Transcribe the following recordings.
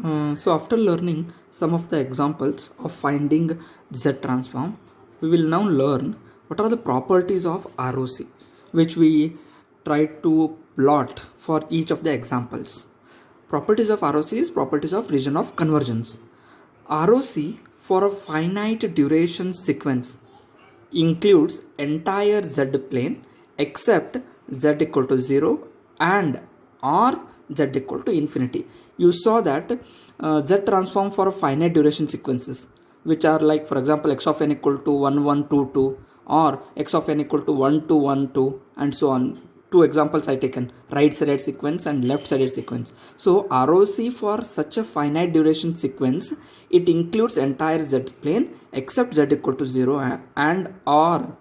So after learning some of the examples of finding Z transform, we will now learn what are the properties of ROC, which we try to plot for each of the examples. Properties of ROC is properties of region of convergence. ROC for a finite duration sequence includes entire Z plane except Z equal to 0 and or Z equal to infinity. You saw that Z transform for a finite duration sequences, which are like, for example, x of n equal to 1 1 2 2 or x of n equal to 1 2 1 2 and so on. Two examples I taken, right sided sequence and left sided sequence. So ROC for such a finite duration sequence, it includes entire Z plane except Z equal to 0 and or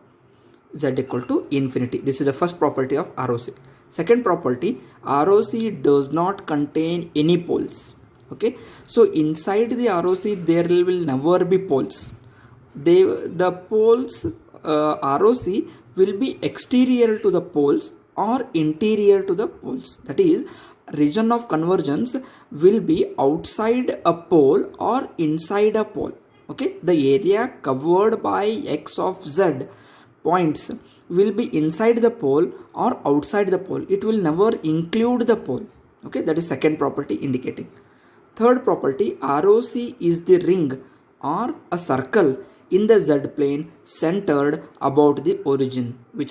Z equal to infinity. This is the first property of ROC. Second property, ROC does not contain any poles. Okay, so inside the ROC there will never be poles. The poles ROC will be exterior to the poles or interior to the poles. That is, region of convergence will be outside a pole or inside a pole. Okay, the area covered by x of z points will be inside the pole or outside the pole. It will never include the pole. Okay, that is second property indicating. Third property, ROC is the ring or a circle in the Z plane centered about the origin, which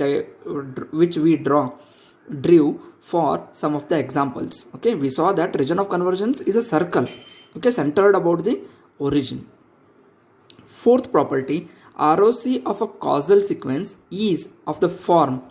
we drew for some of the examples. Okay, we saw that region of convergence is a circle, okay, centered about the origin. Fourth property, ROC of a causal sequence is of the form,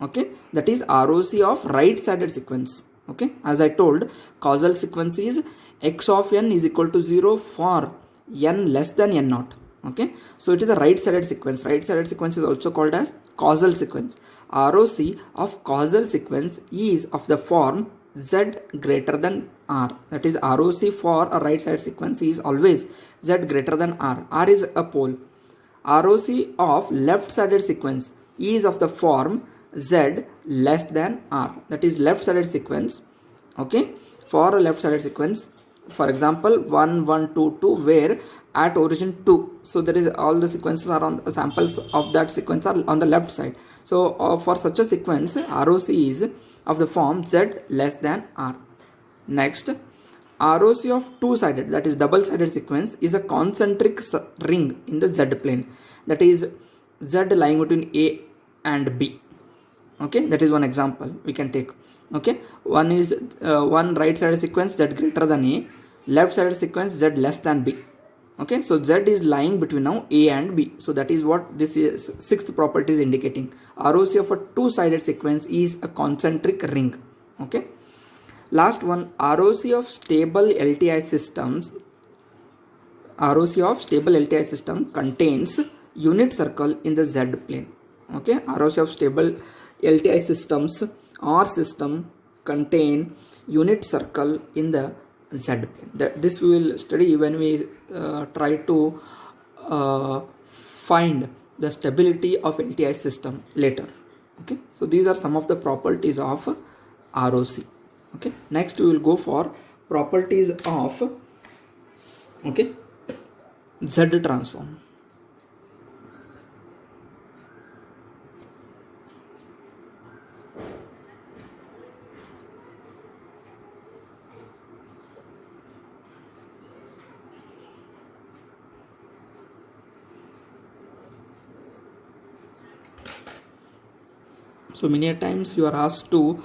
okay, that is ROC of right-sided sequence. Okay, as I told, causal sequence is x of n is equal to 0 for n less than n naught. Okay, so it is a right-sided sequence. Right-sided sequence is also called as causal sequence. ROC of causal sequence is of the form z greater than r. That is, ROC for a right-sided sequence is always z greater than r. R is a pole. ROC of left-sided sequence is of the form z less than r. That is, left-sided sequence. Okay, for a left-sided sequence, for example, 1 1 2 2, where at origin 2, so there is all the sequences are on samples of that sequence are on the left side. So for such a sequence, ROC is of the form z less than r. Next, ROC of two-sided, that is double-sided sequence, is a concentric ring in the Z plane. That is, Z lying between A and B. Okay, that is one example we can take. Okay, one is one right-sided sequence Z greater than A, left-sided sequence Z less than B. Okay, so Z is lying between now A and B. So that is what this is, sixth property is indicating. ROC of a two-sided sequence is a concentric ring. Okay. Last one, ROC of stable LTI systems. ROC of stable LTI system contains unit circle in the Z plane. Okay, ROC of stable LTI systems or system contain unit circle in the Z plane. This we will study when we try to find the stability of LTI system later. Okay, so these are some of the properties of ROC. Okay, next we will go for properties of Z transform. So many times you are asked to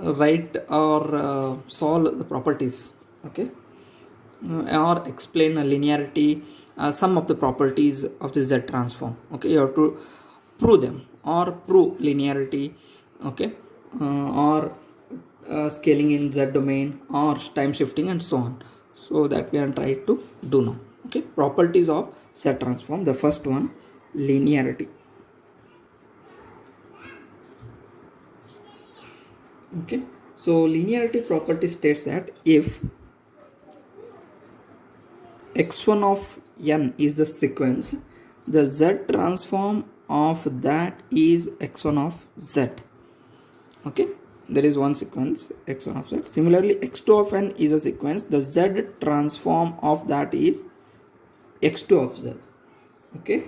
write or solve the properties, okay, or explain a linearity, some of the properties of the Z transform. Okay, you have to prove them or prove linearity, okay, or scaling in Z domain or time shifting and so on. So that we are trying to do now. Okay, properties of Z transform. The first one, linearity. Okay, so linearity property states that if x1 of n is the sequence, the Z transform of that is x1 of z. Okay, there is one sequence x1 of z. Similarly, x2 of n is a sequence. The z transform of that is x2 of z. Okay.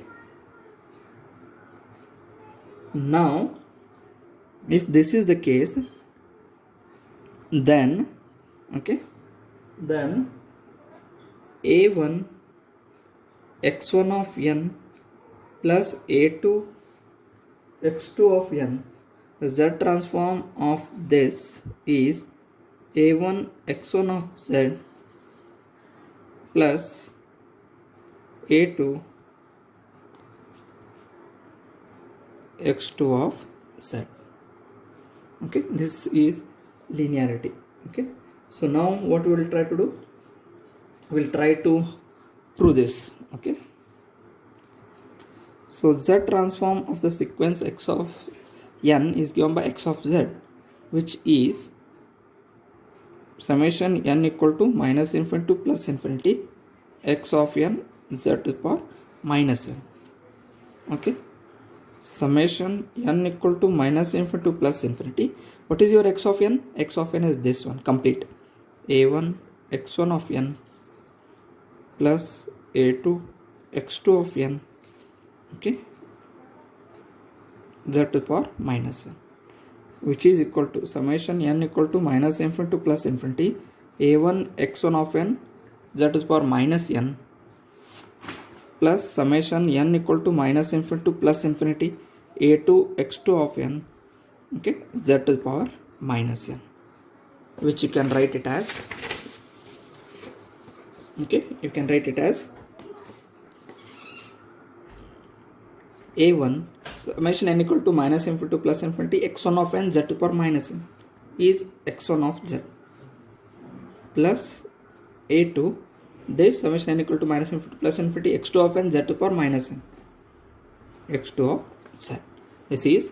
Now, if this is the case, then a1 x1 of n plus a2 x2 of n, the z transform of this is a1 x1 of z plus a2 x2 of z. Okay, this is linearity. Okay, so now what we will try to do, we will try to prove this. Okay, so z transform of the sequence x of n is given by x of z, which is summation n equal to minus infinity to plus infinity x of n z to the power minus n. Okay, summation n equal to minus infinity to plus infinity. What is your x of n? X of n is this one, complete. a1 x1 of n plus a2 x2 of n, okay, z to the power minus n, which is equal to summation n equal to minus infinity to plus infinity a1 x1 of n z to the power minus n plus summation n equal to minus infinity to plus infinity a2 x2 of n, okay, z to the power minus n, which you can write it as, okay, you can write it as a1 summation n equal to minus infinity to plus infinity x1 of n z to the power minus n is x1 of z plus a2 this summation n equal to minus infinity plus infinity x2 of n z to the power minus n x2 of z. This is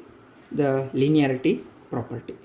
the linearity property.